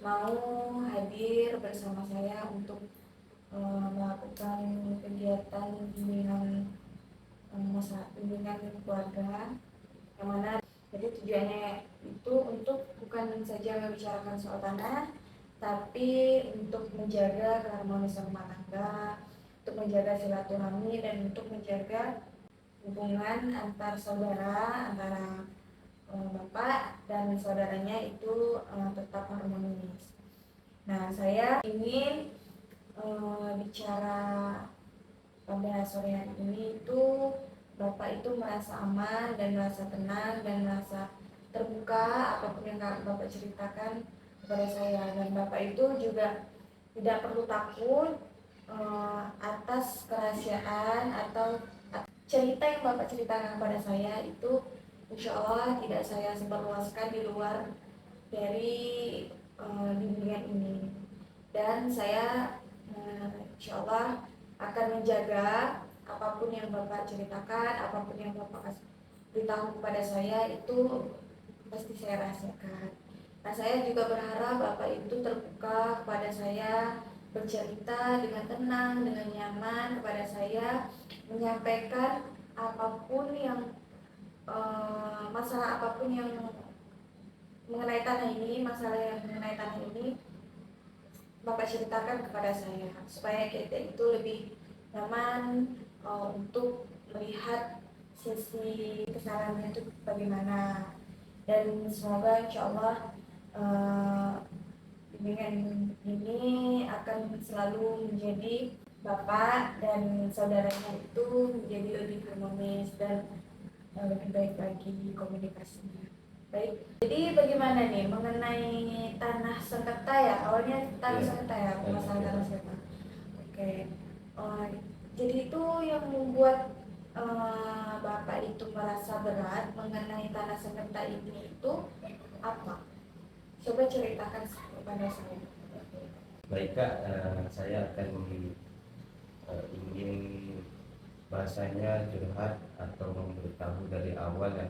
mau hadir bersama saya untuk melakukan kegiatan bimbingan bimbingan keluarga, yang mana jadi tujuannya itu untuk bukan saja membicarakan soal tanah, tapi untuk menjaga keharmonisan rumah tangga, untuk menjaga silaturahmi, dan untuk menjaga hubungan antar saudara, antara bapak dan saudaranya itu tetap harmonis. Nah, saya ingin bicara pada sore hari ini itu bapak itu merasa aman dan merasa tenang dan merasa terbuka apapun yang bapak ceritakan kepada saya, dan bapak itu juga tidak perlu takut atas kerahasiaan atau cerita yang bapak ceritakan kepada saya itu insya Allah tidak saya sebarluaskan di luar dari bimbingan ini, dan saya insya Allah akan menjaga apapun yang bapak ceritakan, apapun yang bapak beritahu kepada saya itu pasti saya rahasiakan. Nah, saya juga berharap bapak itu terbuka kepada saya, bercerita dengan tenang, dengan nyaman kepada saya, menyampaikan apapun yang masalah apapun yang mengenai tanah ini, masalah yang mengenai tanah ini bapak ceritakan kepada saya supaya kita itu lebih nyaman untuk melihat sisi kesalahannya itu bagaimana, dan semoga insya Allah bimbingan ini akan selalu menjadi bapak dan saudaranya itu menjadi lebih harmonis dan lebih baik lagi komunikasinya. Baik, jadi bagaimana nih mengenai tanah sengketa ya? Awalnya tanah sengketa ya, masalah tanah sengketa. Oke, jadi itu yang membuat bapak itu merasa berat mengenai tanah sengketa ini itu apa? Coba ceritakan kepada saya. Baik Kak, saya akan ingin bahasanya curhat atau memberitahu dari awal ya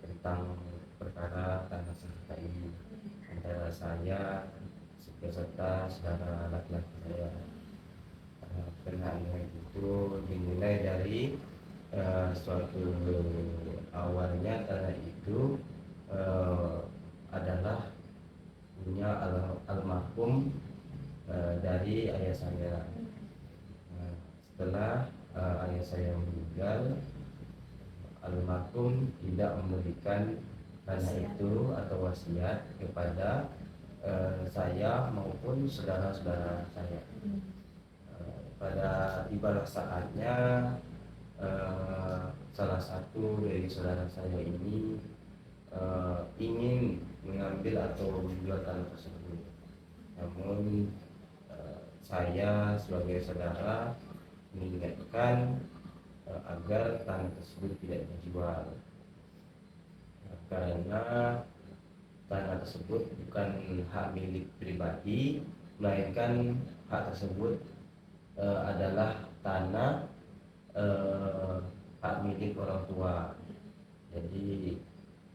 tentang perkara tanah sengketa ini antara saya beserta saudara laki-laki saya. Kenanya itu dimulai dari suatu awalnya tanah itu adalah punya almarhum dari ayah saya. Setelah ayah saya meninggal, almarhum tidak memberikan tanah itu atau wasiat kepada saya maupun saudara-saudara saya. Pada tibalah saatnya salah satu dari saudara saya ini ingin mengambil atau menjual tanah tersebut, namun saya sebagai saudara mengingatkan agar tanah tersebut tidak dijual karena tanah tersebut bukan hak milik pribadi, melainkan hak tersebut adalah tanah hak milik orang tua. Jadi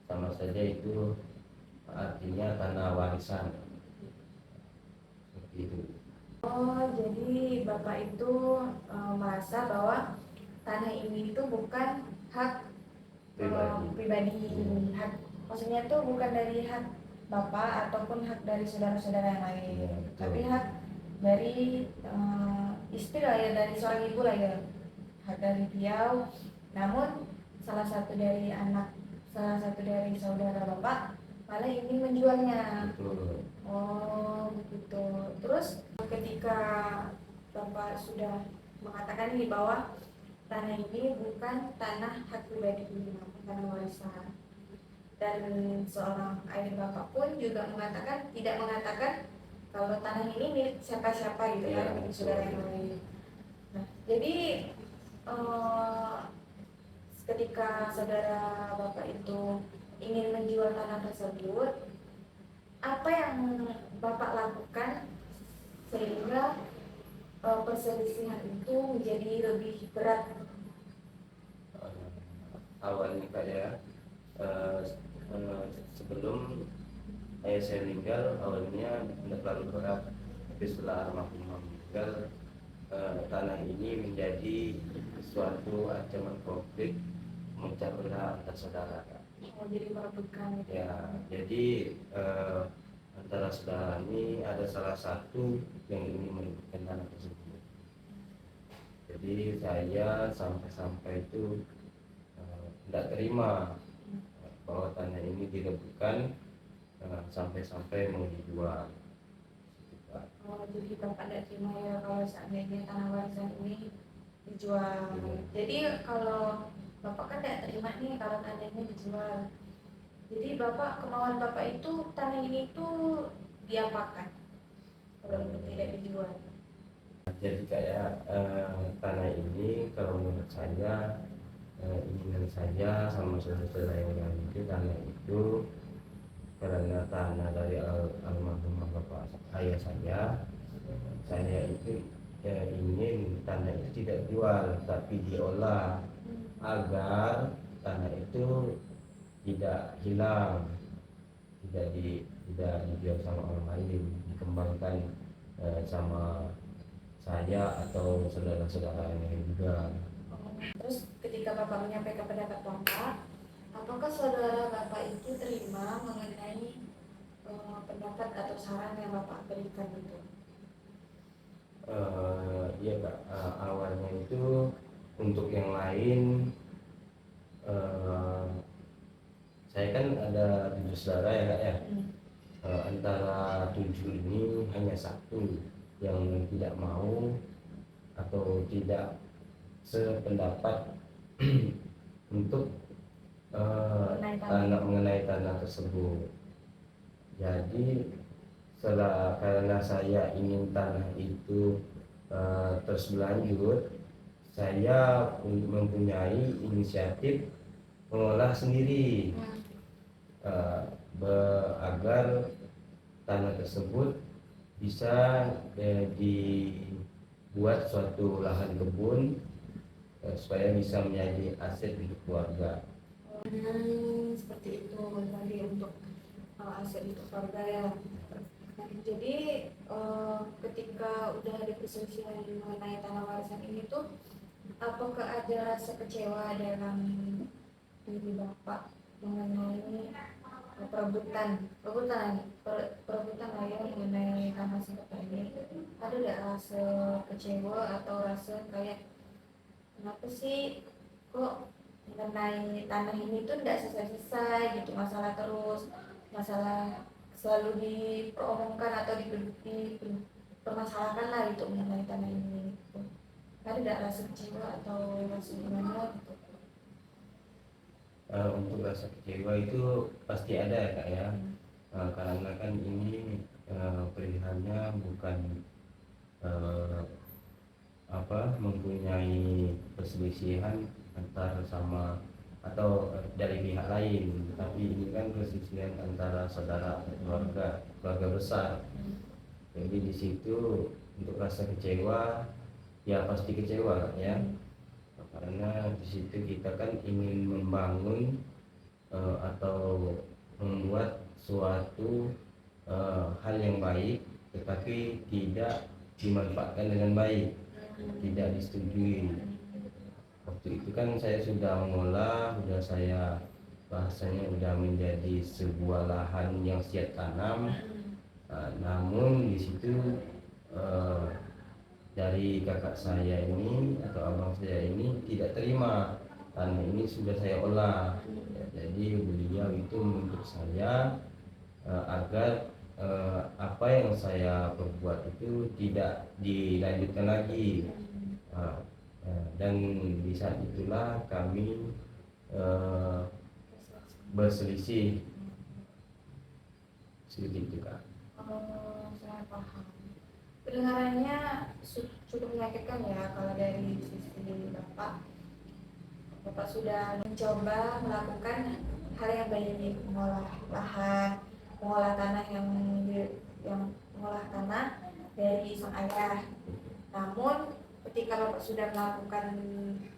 sama saja itu artinya tanah warisan seperti itu. Oh, jadi bapak itu merasa bahwa tanah ini itu bukan hak pribadi, hak maksudnya itu bukan dari hak bapak ataupun hak dari saudara-saudara yang lain, Ya, tapi hak dari istri lah ya, dari seorang ibu lah ya, hak dari beliau. Namun salah satu dari saudara bapak malah ingin menjualnya. Betul. Oh begitu. Terus ketika bapak sudah mengatakan ini bahwa tanah ini bukan tanah hak pribadi, namun tanah warisan, dan seorang ayah bapak pun juga tidak mengatakan kalau tanah ini milik siapa-siapa gitu ya, milik saudara yang lain. Nah, jadi ketika saudara bapak itu ingin menjual tanah tersebut, apa yang bapak lakukan sehingga perselisihan itu menjadi lebih berat? Awalnya Kak ya, sebelum ayah ayah saya meninggal awalnya tidak terlalu berat, tapi setelah almarhum meninggal tanah ini menjadi suatu ancaman konflik memecah belah antar saudara. Oh, jadi merebutkan gitu. Ya, jadi antara saudara ini ada salah satu yang ingin merebutkan tanah tersebut. Jadi saya sampai itu tidak terima bahwa tanah ini direbutkan sampai-sampai mau dijual. Oh, jadi Bapak tidak terima ya kalau seandainya tanah warisan ini dijual. Jadi kalau Bapak kan tidak terima nih kalau tanahnya dijual. Jadi kemauan Bapak itu tanah ini tuh diapakan kalau tidak dijual? Jadi kayak tanah ini kalau menurut saya ingin saya sama saudara yang lain itu tanah itu karena tanah dari almarhum bapak ayah saya itu ingin tanah itu tidak jual tapi diolah agar tanah itu tidak hilang, tidak dijual sama orang lain, dikembangkan sama saya atau saudara-saudara yang lain juga. Terus ketika Bapak menyampaikan pendapat Bapak, apakah saudara Bapak itu terima mengenai pendapat atau saran yang Bapak berikan itu? Iya Kak, awalnya itu untuk yang lain saya kan ada 7 saudara ya Kak ya. Antara 7 ini hanya satu yang tidak mau atau tidak sependapat untuk mengenai tanah tersebut. Jadi karena saya ingin tanah itu terus berlanjut, saya mempunyai inisiatif mengolah sendiri agar tanah tersebut bisa dibuat suatu lahan kebun supaya bisa menjadi aset untuk keluarga. Seperti itu tadi untuk aset untuk keluarga ya. Jadi ketika udah ada perselisihan mengenai tanah warisan ini tuh, apakah ada rasa kecewa dalam diri Bapak mengenai perebutan ayah mengenai tanah sengketa ini? Ada nggak rasa kecewa atau rasa kayak kenapa sih kok mengenai tanah ini tuh tidak selesai gitu, masalah selalu diperomongkan atau dipermasalahkan lah gitu mengenai tanah ini gitu. Ada nggak rasa kecewa atau rasa gimana gitu? Untuk rasa kecewa itu pasti ada ya Kak ya. Karena kan ini pilihannya bukan mempunyai perselisihan antar sama atau dari pihak lain, tapi ini kan perselisihan antara saudara keluarga besar. Jadi di situ untuk rasa kecewa ya pasti kecewa ya, karena di situ kita kan ingin membangun atau membuat suatu hal yang baik tetapi tidak dimanfaatkan dengan baik, tidak disetujui. Waktu itu kan saya sudah mengolah, bahasanya sudah menjadi sebuah lahan yang siap tanam. Namun di situ dari kakak saya ini atau abang saya ini tidak terima tanah ini sudah saya olah. Jadi beliau itu menuntut saya agar apa yang saya perbuat itu tidak dilanjutkan lagi. Dan di saat itulah kami berselisih sedikit juga. Saya paham. Kedengarannya cukup menyakitkan ya kalau dari sisi Bapak sudah mencoba melakukan hal yang baik, mengolah lahan, mengolah tanah mengolah tanah dari sang ayah. Namun ketika Bapak sudah melakukan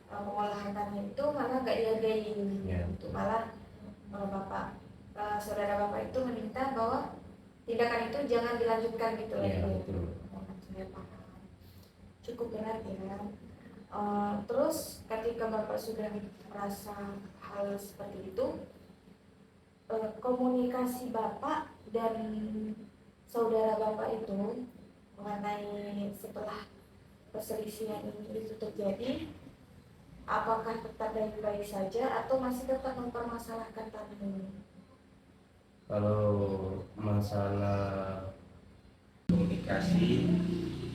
pengolahan tanah itu malah gak dihargai, Ya. malah saudara Bapak itu meminta bahwa tindakan itu jangan dilanjutkan gitu Iya, lagi. betul. Saya paham. Cukup berat ya. Terus ketika Bapak sudah merasa hal seperti itu, komunikasi Bapak dan saudara Bapak itu mengenai setelah perselisihan ini itu terjadi, apakah tetap baik-baik saja atau masih tetap mempermasalahkan tanah ini? Kalau masalah komunikasi,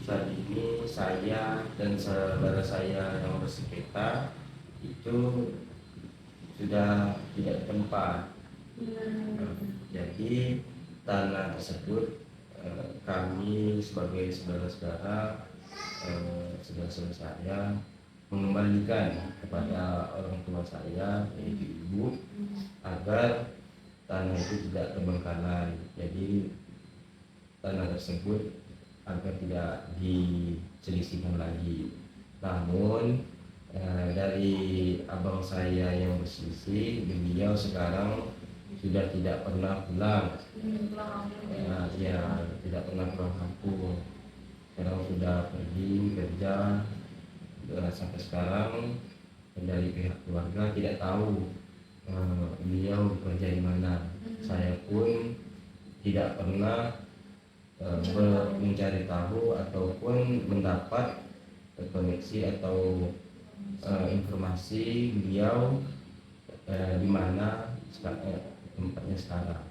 saat ini saya dan saudara saya yang bersengketa itu sudah tidak tempat. Jadi tanah tersebut kami sebagai saudara-saudara saya mengembalikan kepada orang tua saya, yaitu ibu, agar tanah itu tidak terbengkalai. Jadi tanah tersebut agar tidak diselisihkan lagi. Namun dari abang saya yang berselisih, beliau sekarang sudah tidak pernah pulang. Ya, tidak pernah pulang kampung. Sekarang sudah pergi kerja. Sampai sekarang dari pihak keluarga tidak tahu beliau bekerja di mana. Saya pun tidak pernah mencari tahu ataupun mendapat koneksi atau informasi beliau di mana tempatnya sekarang.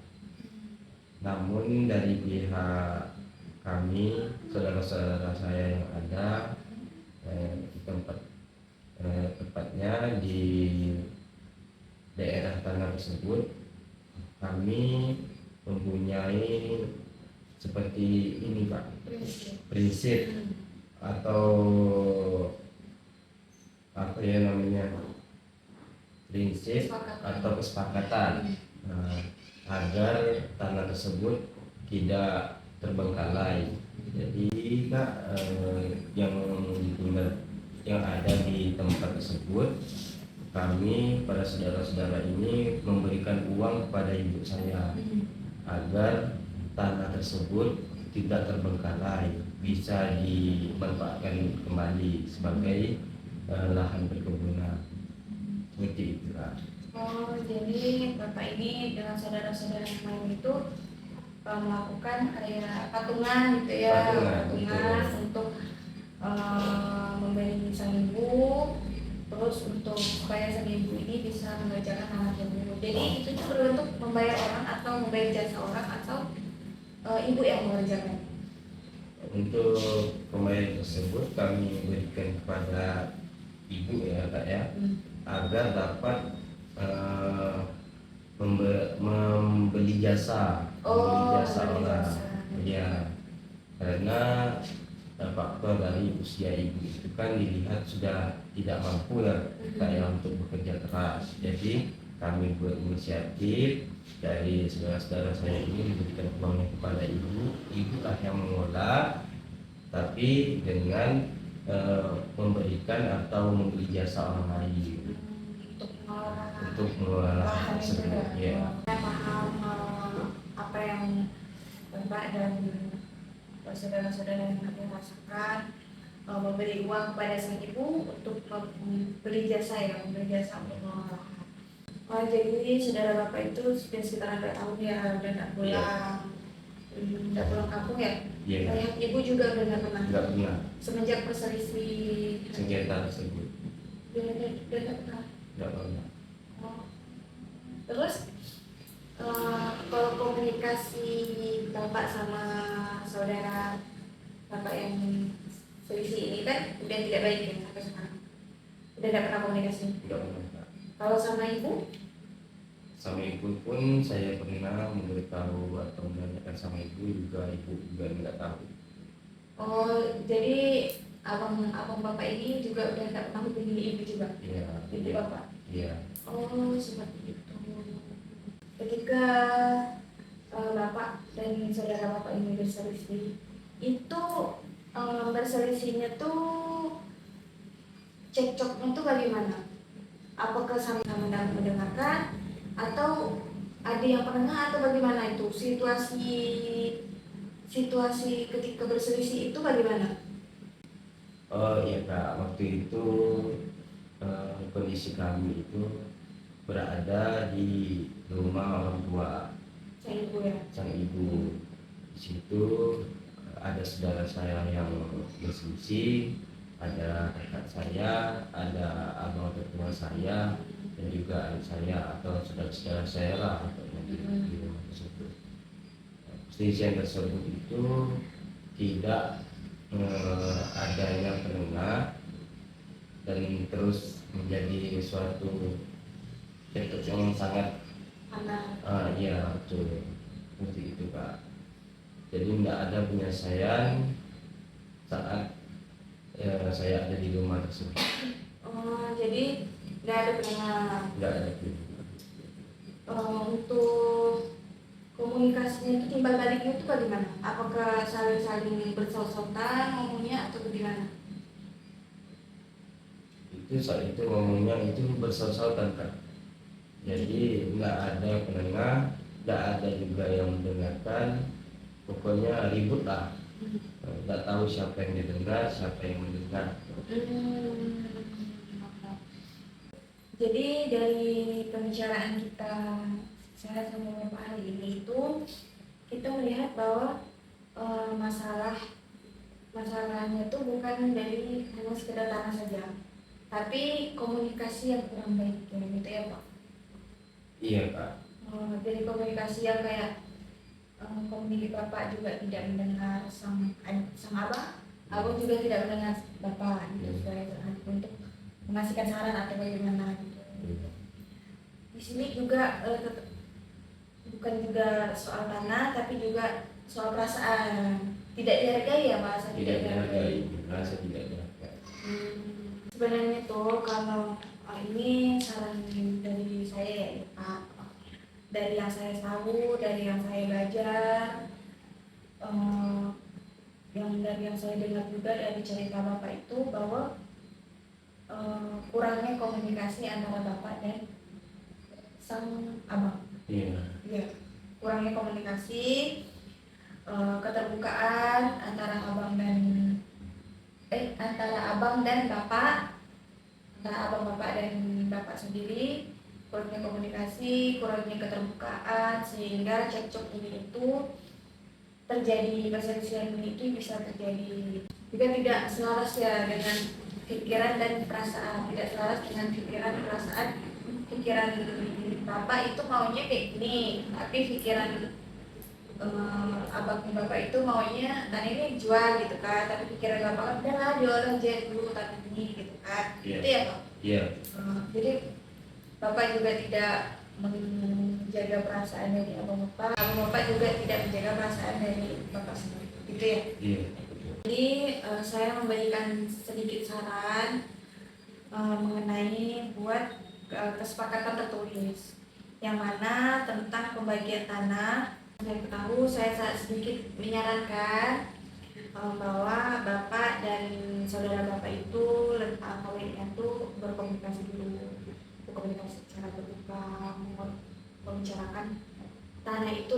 Namun dari pihak kami, saudara-saudara saya yang ada di tempatnya di daerah tanah tersebut, kami mempunyai seperti ini Pak, prinsip atau apa ya namanya, prinsip atau kesepakatan agar tanah tersebut tidak terbengkalai. Jadi Kak, yang ada di tempat tersebut, kami para saudara-saudara ini memberikan uang kepada ibu saya agar tanah tersebut tidak terbengkalai, bisa dimanfaatkan kembali sebagai lahan perkebunan. Seperti itu Kak. Oh, jadi Bapak ini dengan saudara-saudara yang lain itu melakukan kayak patungan gitu ya, patungan untuk memberi sang ibu, terus untuk supaya sang ibu ini bisa mengerjakan hal-hal dulu. Jadi itu tuh berbentuk membayar orang atau membayar jasa orang atau ibu yang mengerjakan. Untuk pembayaran tersebut kami berikan kepada ibu ya Kak ya, agar dapat membeli jasa, orang. Ya, karena faktor dari usia ibu itu kan dilihat sudah tidak mampu ya kayak untuk bekerja keras. Jadi kami berinisiatif dari saudara-saudara saya ini memberikan uangnya kepada ibu lah yang mengolah, tapi dengan memberikan atau membeli jasa orang lain untuk mengolah lahan tersebut. Ya. Saya paham apa yang Bapak dan saudara-saudara yang rasakan, memberi uang kepada sang ibu untuk membeli jasa untuk mengolah lahan. Jadi saudara Bapak itu sudah sekitar 2 tahun ya udah tidak pulang kampung ya? Iya. Ayah ibu juga udah nggak pernah. Nggak pernah. Semenjak perselisih Sengketa tersebut. udah nggak pernah. Nggak pernah. Terus kalau komunikasi Bapak sama saudara Bapak yang selisih ini kan udah tidak baik ya sampai sekarang. Udah tidak pernah komunikasi. Nggak pernah. Kalau sama ibu? Sama ibu pun saya pernah memberitahu atau menanyakan sama ibu juga nggak tahu. Oh, jadi abang Bapak ini juga udah nggak pernah hubungi ibu juga? Iya. Ibu Bapak? Iya. Oh, seperti itu. Ketika Bapak dan saudara Bapak ini berselisih, itu berselisihnya tuh cekcoknya tuh bagaimana? Apakah sama-sama mendengarkan atau ada yang penengah atau bagaimana itu situasi ketika berselisih itu bagaimana? Oh iya Kak, waktu itu kondisi kami itu berada di rumah orang tua Saya ibu ya. sang ibu. Di situ ada saudara saya yang berselisih, ada kakak saya, ada abang tertua saya, dan juga adik saya atau saudara-saudara saya lah atau yang di rumah tersebut. Perselisihan tersebut itu tidak adanya penengah dan terus menjadi suatu cekcok yang sangat Anak. iya betul seperti itu Kak. Jadi tidak ada penyelesaian saat saya ada di rumah tersebut. Oh, jadi nggak ada penengah. Tidak ada pun. Untuk komunikasinya itu timbal baliknya itu bagaimana? Apakah saling bersaut-sautan ngomongnya atau bagaimana? Itu saat itu ngomongnya itu bersaut-sautan Kak. Jadi nggak ada penengah, nggak ada juga yang mendengarkan. Pokoknya ribut lah. Nggak tahu siapa yang didengar, siapa yang mendengar. Jadi dari pembicaraan kita saya sama Bapak hari ini itu kita melihat bahwa masalahnya itu bukan dari hanya sekedar tanah saja, tapi komunikasi yang kurang baik gitu ya Pak. Iya Kak. Dari komunikasi yang kayak komunikasi Bapak juga tidak mendengar sang abang juga tidak mendengar Bapak gitu, supaya untuk mengasihkan saran atau bagaimana gitu. Di sini juga bukan juga soal tanah tapi juga soal perasaan tidak dihargai ya bahasa Tidak dihargai, merasa tidak dihargai. Sebenarnya tuh kalau ini saran dari saya ya Pak, dari yang saya tahu, dari yang saya belajar, dari yang saya dengar juga dari cerita Bapak itu bahwa kurangnya komunikasi antara Bapak dan sang abang. Iya. Iya, kurangnya komunikasi, keterbukaan antara abang dan bapak, antara abang bapak dan bapak sendiri, kurangnya komunikasi, kurangnya keterbukaan, sehingga cekcok ini itu terjadi, perselisihan ini itu bisa terjadi. Juga tidak selaras ya dengan pikiran dan perasaan, tidak selaras dengan pikiran bapak itu maunya kayak gini, tapi pikiran abang bapak itu maunya tadi ini jual gitu kan, tapi pikiran bapak kan udahlah jual aja dulu tadi ini gitu kan. Iya. Itu ya Pak. Iya. Jadi bapak juga tidak menjaga perasaan dari abang bapak juga tidak menjaga perasaan dari bapak sendiri, gitu ya. Iya. Jadi saya memberikan sedikit saran mengenai buat kesepakatan tertulis yang mana tentang pembagian tanah. Saya ketahui, saya sedikit menyarankan bahwa bapak dan saudara bapak itu kawinnya itu berkomunikasi dulu, berkomunikasi secara terbuka, membicarakan tanah itu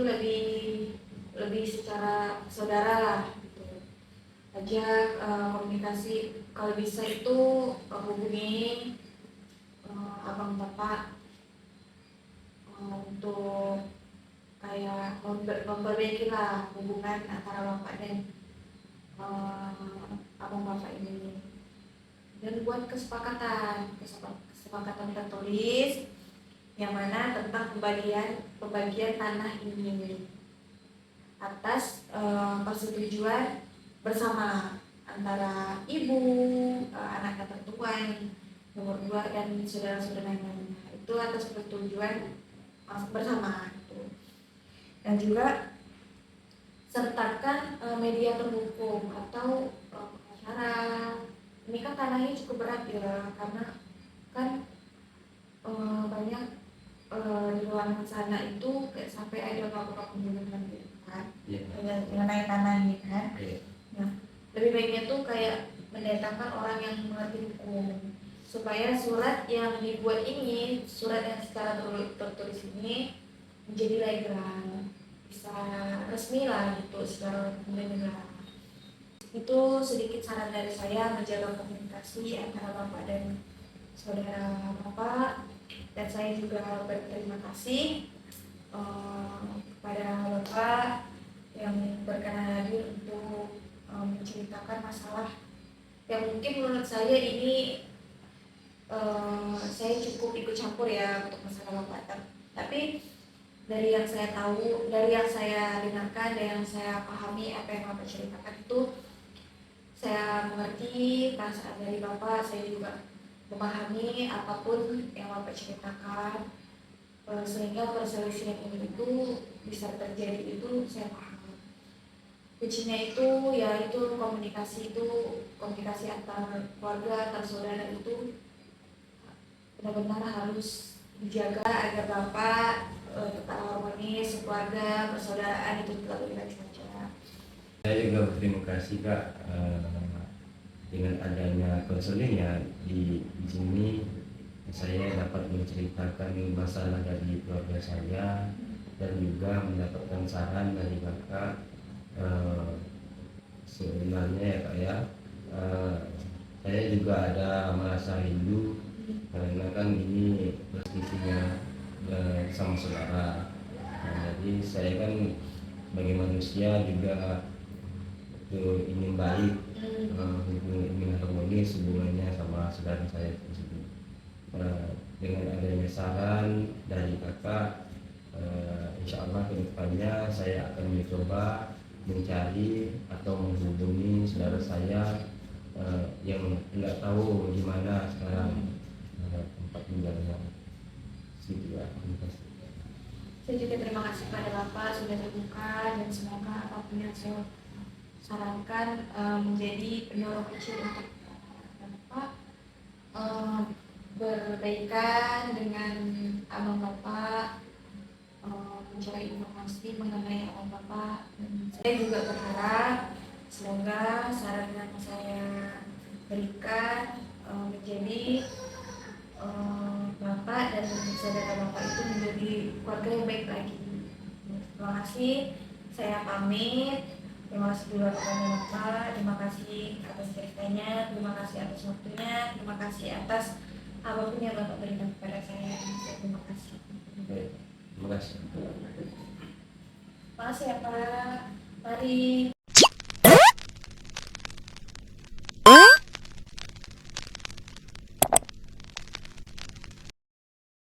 lebih secara saudara lah gitu. Ajak komunikasi, kalau bisa itu hubungi abang bapak untuk kayak memperbaiki lah hubungan antara bapak dan abang bapak ini, dan buat kesepakatan tertulis yang mana tentang pembagian tanah ini atas persetujuan bersama antara ibu, anak tertua yang nomor 2 dan saudara-saudara yang lainnya, itu atas persetujuan bersama itu. Dan juga sertakan mediator hukum atau pengacara. Ini kan tanahnya cukup berat ya, karena kan banyak di luar sana itu kayak sampai ada melakukan pembunuhan gitu kan, mengenai tanah ini kan. Nah, lebih baiknya tuh kayak mendatangkan orang yang mengerti hukum, supaya surat yang dibuat ini, surat yang secara tertulis ini menjadi legal, bisa resmi lah gitu secara negara. Itu sedikit saran dari saya menjaga komunikasi antara Bapak dan saudara Bapak, dan saya juga berterima kasih kepada Bapak yang berkenan hadir untuk menceritakan masalah yang mungkin menurut saya ini saya cukup ikut campur ya untuk masalah Bapak, tapi dari yang saya tahu, dari yang saya dengarkan, dari yang saya pahami apa yang Bapak ceritakan itu, saya mengerti perasaan dari Bapak, saya juga memahami apapun yang Bapak ceritakan, sehingga perselisihan ini itu bisa terjadi itu saya paham. Kuncinya itu ya itu komunikasi antar keluarga, antar saudara itu benar-benar harus dijaga agar Bapak tetap harmonis, keluarga, persaudaraan itu tetap baik saja. Saya juga berterima kasih Kak, dengan adanya konseling ya di sini saya dapat menceritakan masalah dari keluarga saya dan juga mendapatkan saran dari Kakak. Sebenarnya ya Kak ya, saya juga ada merasa rindu karena kan ini perselisihannya sama saudara. Jadi saya kan sebagai manusia juga ingin baik, ingin harmonis hubungannya sama saudara saya tersebut. Dengan adanya saran dari Kakak, insya Allah kedepannya saya akan mencoba mencari atau menghubungi saudara saya yang nggak tahu di mana sekarang tempat tinggalnya. Situ ya. Terima kasih. Saya juga terima kasih kepada Bapak sudah terbuka, dan semoga apapun yang saya sarankan menjadi pendorong kecil untuk Bapak berbaikan dengan abang Bapak, mencari informasi mengenai abang Bapak. Dan saya juga berharap semoga saran yang saya berikan menjadi Bapak dan saudara Bapak itu menjadi keluarga yang baik lagi. Terima kasih, saya pamit. Terima kasih juga kepada Bapak, terima kasih atas ceritanya, terima kasih atas waktunya, terima kasih atas apapun yang Bapak berikan kepada saya. Terima kasih. Terima kasih. Terima kasih ya Pak. Mari.